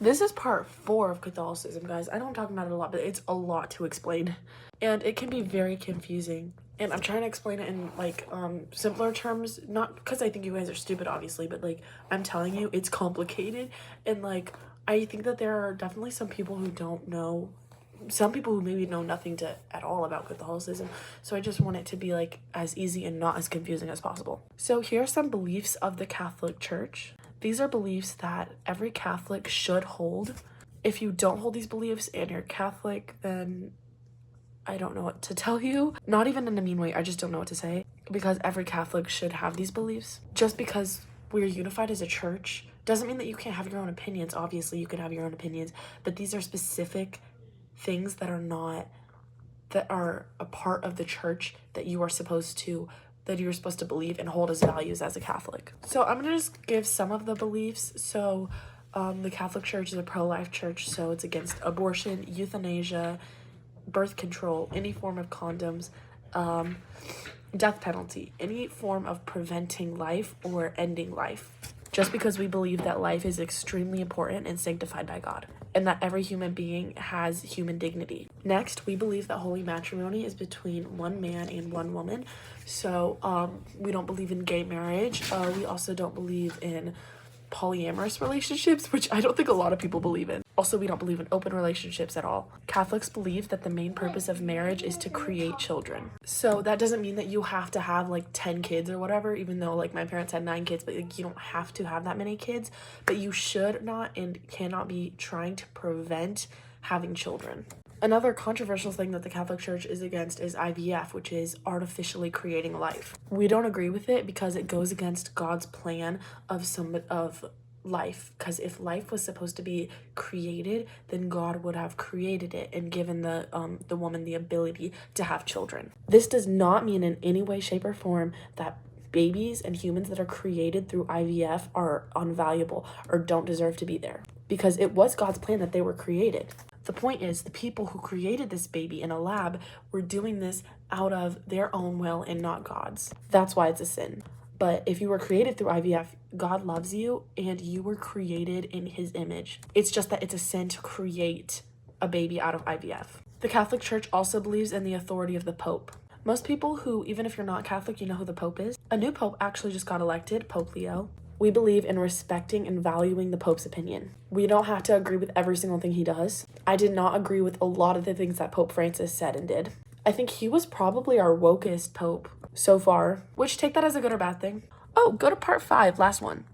This is part 4 of Catholicism, guys. I know I'm talking about it a lot, but it's a lot to explain. And it can be very confusing. And I'm trying to explain it in, like, simpler terms. Not because I think you guys are stupid, obviously, but, like, I'm telling you, it's complicated. And, like, I think that there are definitely some people who don't know. Some people who maybe know nothing at all about Catholicism. So I just want it to be, like, as easy and not as confusing as possible. So here are some beliefs of the Catholic Church. These are beliefs that every Catholic should hold. If you don't hold these beliefs and you're Catholic, then I don't know what to tell you. Not even in a mean way, I just don't know what to say. Because every Catholic should have these beliefs. Just because we're unified as a church doesn't mean that you can't have your own opinions. Obviously, you can have your own opinions. But these are specific things that are a part of the church that you're supposed to believe and hold as values as a Catholic. So I'm gonna just give some of the beliefs. So the Catholic Church is a pro-life church, so it's against abortion, euthanasia, birth control, any form of condoms, death penalty, any form of preventing life or ending life. Just because we believe that life is extremely important and sanctified by God, and that every human being has human dignity. Next, we believe that holy matrimony is between one man and one woman. So we don't believe in gay marriage. We also don't believe in polyamorous relationships, which I don't think a lot of people believe in. Also, we don't believe in open relationships at all. Catholics believe that the main purpose of marriage is to create children. So that doesn't mean that you have to have like 10 kids or whatever, even though like my parents had 9 kids, but like you don't have to have that many kids, but you should not and cannot be trying to prevent having children. Another controversial thing that the Catholic Church is against is IVF, which is artificially creating life. We don't agree with it because it goes against God's plan of life. Because if life was supposed to be created, then God would have created it and given the woman the ability to have children. This does not mean in any way, shape, or form that babies and humans that are created through IVF are unvaluable or don't deserve to be there. Because it was God's plan that they were created. The point is, the people who created this baby in a lab were doing this out of their own will and not God's. That's why it's a sin. But if you were created through IVF, God loves you and you were created in his image. It's just that it's a sin to create a baby out of IVF. The Catholic Church also believes in the authority of the Pope. Most people who, even if you're not Catholic, you know who the Pope is. A new Pope actually just got elected, Pope Leo. We believe in respecting and valuing the Pope's opinion. We don't have to agree with every single thing he does. I did not agree with a lot of the things that Pope Francis said and did. I think he was probably our wokest Pope so far, which take that as a good or bad thing. Oh, go to part 5, last one.